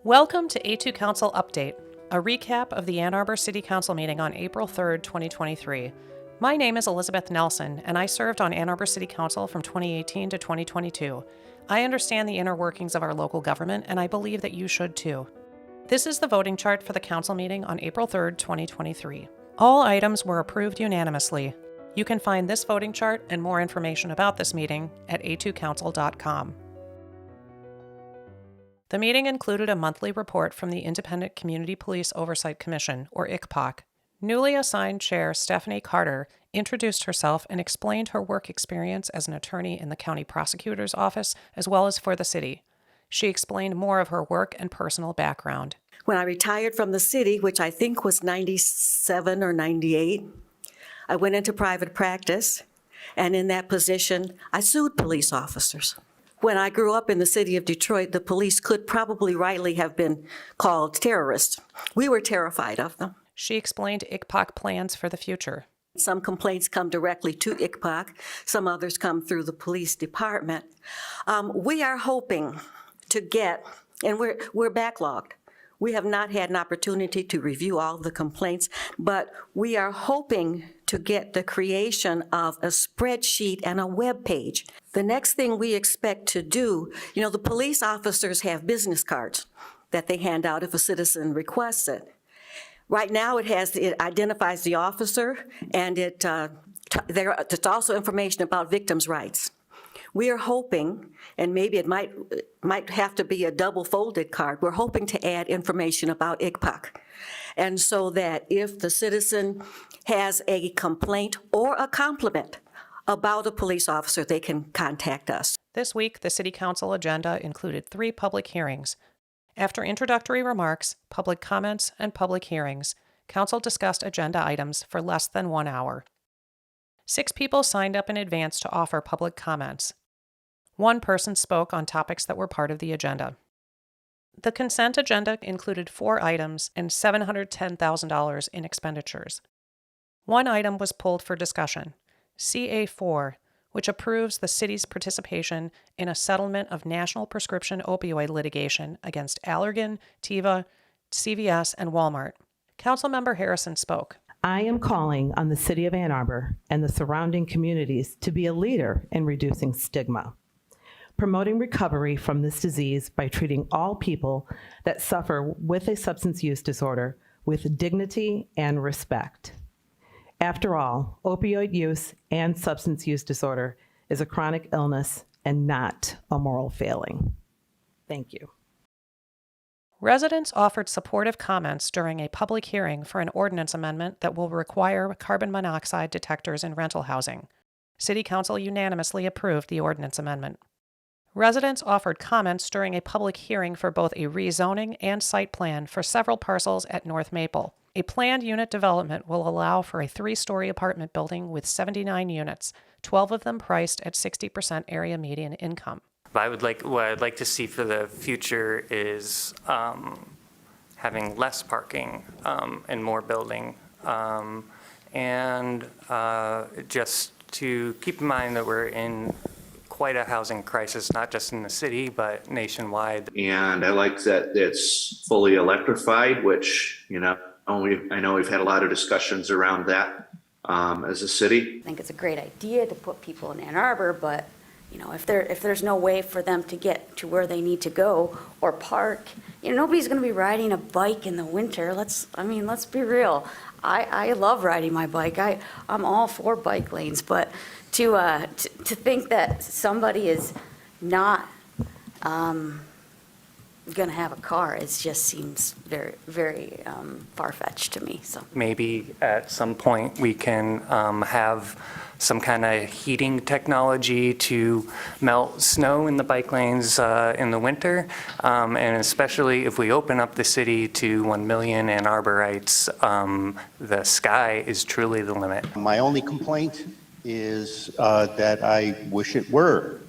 Welcome to A2Council Update, a recap of the Ann Arbor City Council meeting on April 3rd, 2023. My name is Elizabeth Nelson, and I served on Ann Arbor City Council from 2018 to 2022. I understand the inner workings of our local government, and I believe that you should too. This is the voting chart for the council meeting on April 3rd, 2023. All items were approved unanimously. You can find this voting chart and more information about this meeting at a2council.com. The meeting included a monthly report from the Independent Community Police Oversight Commission, or ICPOC. Newly assigned Chair Stephanie Carter introduced herself and explained her work experience as an attorney in the county prosecutor's office as well as for the city. She explained more of her work and personal background. When I retired from the city, which I think was 97 or 98, I went into private practice, and in that position, I sued police officers. When I grew up in the city of Detroit, the police could probably rightly have been called terrorists. We were terrified of them. She explained ICPOC plans for the future. Some complaints come directly to ICPOC. Some others come through the police department. We are hoping to get, and we're backlogged. We have not had an opportunity to review all the complaints, but we are hoping to get the creation of a spreadsheet and a web page. The next thing we expect to do, the police officers have business cards that they hand out if a citizen requests it. Right now, it identifies the officer, and it's also information about victims' rights. We are hoping, and maybe it might have to be a double-folded card, we're hoping to add information about ICPOC. And so that if the citizen has a complaint or a compliment about a police officer, they can contact us. This week, the City Council agenda included 3 public hearings. After introductory remarks, public comments, and public hearings, Council discussed agenda items for less than 1 hour. 6 people signed up in advance to offer public comments. 1 person spoke on topics that were part of the agenda. The consent agenda included 4 items and $710,000 in expenditures. 1 item was pulled for discussion, CA4, which approves the city's participation in a settlement of national prescription opioid litigation against Allergan, Teva, CVS, and Walmart. Councilmember Harrison spoke. I am calling on the City of Ann Arbor and the surrounding communities to be a leader in reducing stigma, promoting recovery from this disease by treating all people that suffer with a substance use disorder with dignity and respect. After all, opioid use and substance use disorder is a chronic illness and not a moral failing. Thank you. Residents offered supportive comments during a public hearing for an ordinance amendment that will require carbon monoxide detectors in rental housing. City Council unanimously approved the ordinance amendment. Residents offered comments during a public hearing for both a rezoning and site plan for several parcels at North Maple. A planned unit development will allow for a 3-story apartment building with 79 units, 12 of them priced at 60% area median income. What I'd like to see for the future is having less parking and more building, and just to keep in mind that we're in quite a housing crisis, not just in the city, but nationwide. And I like that it's fully electrified, which, I know we've had a lot of discussions around that as a city. I think it's a great idea to put people in Ann Arbor, but if there's no way for them to get to where they need to go or park, nobody's going to be riding a bike in the winter. Let's be real. I love riding my bike. I'm all for bike lanes, but to think that somebody is not going to have a car, it just seems very, very far-fetched to me. So maybe at some point we can have some kind of heating technology to melt snow in the bike lanes in the winter, and especially if we open up the city to 1 million Ann Arborites, the sky is truly the limit. My only complaint is that I wish it were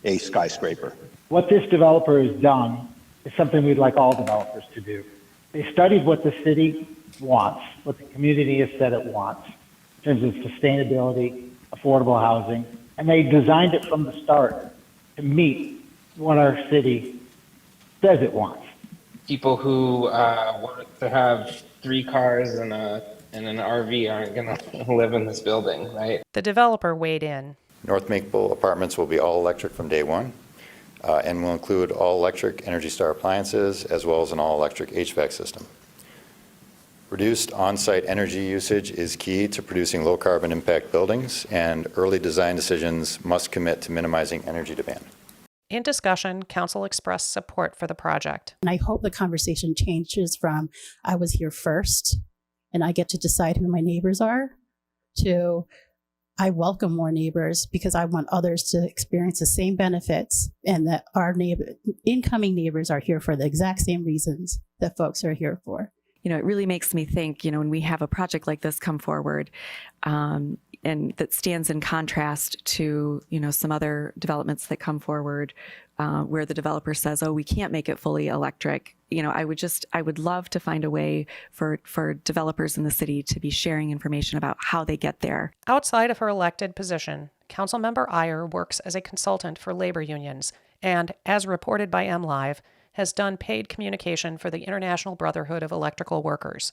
a skyscraper. What this developer has done is something we'd like all developers to do. They studied what the city wants, what the community has said it wants in terms of sustainability, affordable housing, and they designed it from the start to meet what our city says it wants. people who want to have 3 cars and an RV aren't going to live in this building, right? The developer weighed in. North Maple Apartments will be all electric from day one and will include all electric Energy Star appliances as well as an all electric HVAC system. Reduced on-site energy usage is key to producing low carbon impact buildings, and early design decisions must commit to minimizing energy demand. In discussion, council expressed support for the project. And I hope the conversation changes from I was here first and I get to decide who my neighbors are to I welcome more neighbors because I want others to experience the same benefits, and that our incoming neighbors are here for the exact same reasons that folks are here for. You know, it really makes me think, you know, when we have a project like this come forward, and that stands in contrast to, you know, some other developments that come forward where the developer says, oh, we can't make it fully electric. You know, I would love to find a way for developers in the city to be sharing information about how they get there. Outside of her elected position, Councilmember Iyer works as a consultant for labor unions and, as reported by MLive, has done paid communication for the International Brotherhood of Electrical Workers.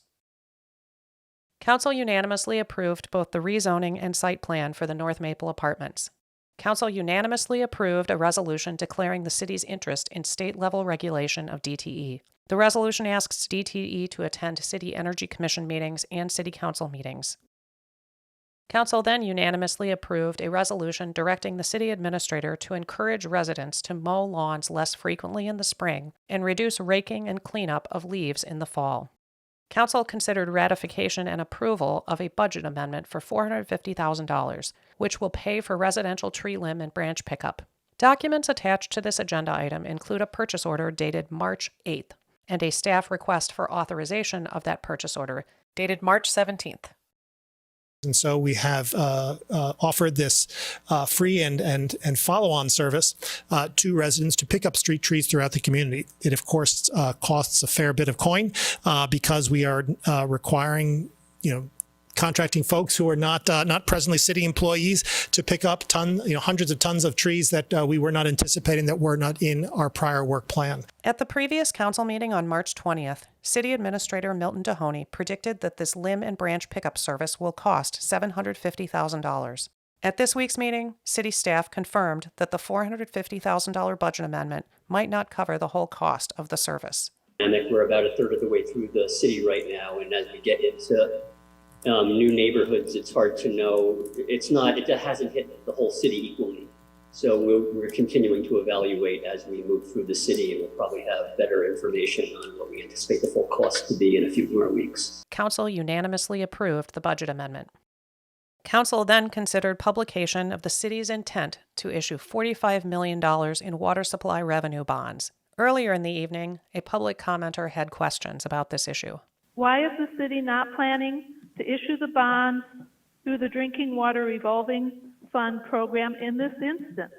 Council unanimously approved both the rezoning and site plan for the North Maple Apartments. Council unanimously approved a resolution declaring the city's interest in state-level regulation of DTE. The resolution asks DTE to attend City Energy Commission meetings and City Council meetings. Council then unanimously approved a resolution directing the city administrator to encourage residents to mow lawns less frequently in the spring and reduce raking and cleanup of leaves in the fall. Council considered ratification and approval of a budget amendment for $450,000, which will pay for residential tree limb and branch pickup. Documents attached to this agenda item include a purchase order dated March 8th and a staff request for authorization of that purchase order dated March 17th. And so we have offered this free and follow-on service to residents to pick up street trees throughout the community. It, of course, costs a fair bit of coin because we are requiring, contracting folks who are not presently city employees to pick up hundreds of tons of trees that we were not anticipating, that were not in our prior work plan. At the previous council meeting on March 20th, City Administrator Milton Dohoney predicted that this limb and branch pickup service will cost $750,000. At this week's meeting, city staff confirmed that the $450,000 budget amendment might not cover the whole cost of the service. And we're about a third of the way through the city right now, and as we get into new neighborhoods, it's hard to know. It hasn't hit the whole city equally. So we're continuing to evaluate as we move through the city, and we'll probably have better information on what we anticipate the full cost to be in a few more weeks. Council unanimously approved the budget amendment. Council then considered publication of the city's intent to issue $45 million in water supply revenue bonds. Earlier in the evening, a public commenter had questions about this issue. Why is the city not planning to issue the bonds through the Drinking Water Revolving Fund program in this instance?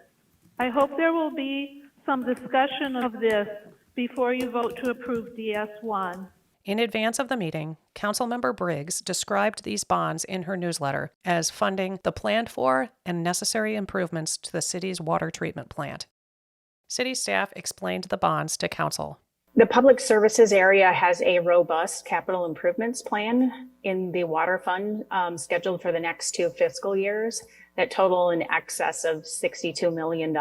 I hope there will be some discussion of this before you vote to approve DS1. In advance of the meeting, Councilmember Briggs described these bonds in her newsletter as funding the planned for and necessary improvements to the city's water treatment plant. City staff explained the bonds to Council. The public services area has a robust capital improvements plan in the water fund scheduled for the next 2 fiscal years that total in excess of $62 million.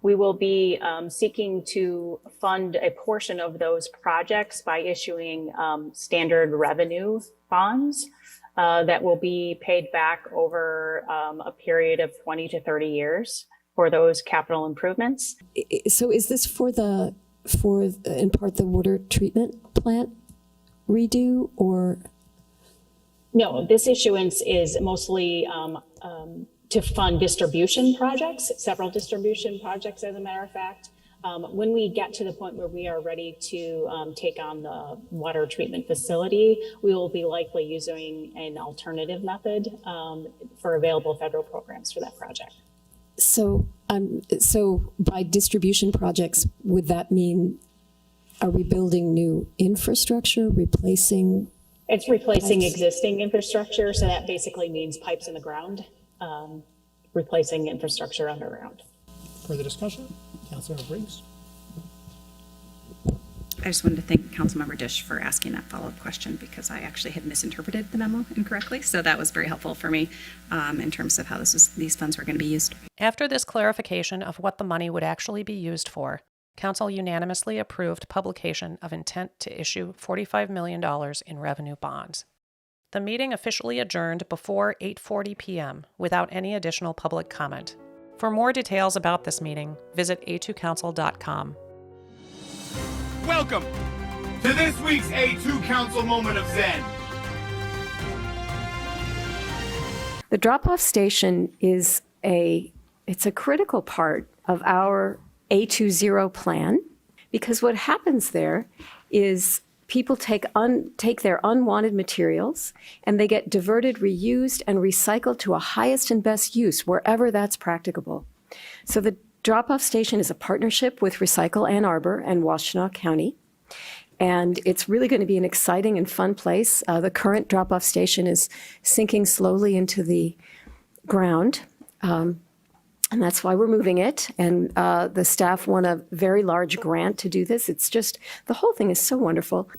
We will be seeking to fund a portion of those projects by issuing standard revenue bonds that will be paid back over a period of 20 to 30 years for those capital improvements. So is this for in part the water treatment plant redo, or? No, this issuance is mostly to fund distribution projects, several distribution projects, as a matter of fact. When we get to the point where we are ready to take on the water treatment facility, we will be likely using an alternative method for available federal programs for that project. So by distribution projects, would that mean, are we building new infrastructure, replacing? It's replacing existing infrastructure. So that basically means pipes in the ground, replacing infrastructure underground. Further discussion? Councilor Briggs. I just wanted to thank Councilmember Dish for asking that follow-up question because I actually had misinterpreted the memo incorrectly. So that was very helpful for me in terms of how these funds were going to be used. After this clarification of what the money would actually be used for, Council unanimously approved publication of intent to issue $45 million in revenue bonds. The meeting officially adjourned before 8:40 p.m. without any additional public comment. For more details about this meeting, visit A2Council.com. Welcome to this week's A2Council Moment of Zen. The drop-off station is it's a critical part of our A20 plan because what happens there is people take their unwanted materials and they get diverted, reused, and recycled to a highest and best use wherever that's practicable. So the drop-off station is a partnership with Recycle Ann Arbor and Washtenaw County. And it's really going to be an exciting and fun place. The current drop-off station is sinking slowly into the ground. And that's why we're moving it. And the staff won a very large grant to do this. It's just, the whole thing is so wonderful.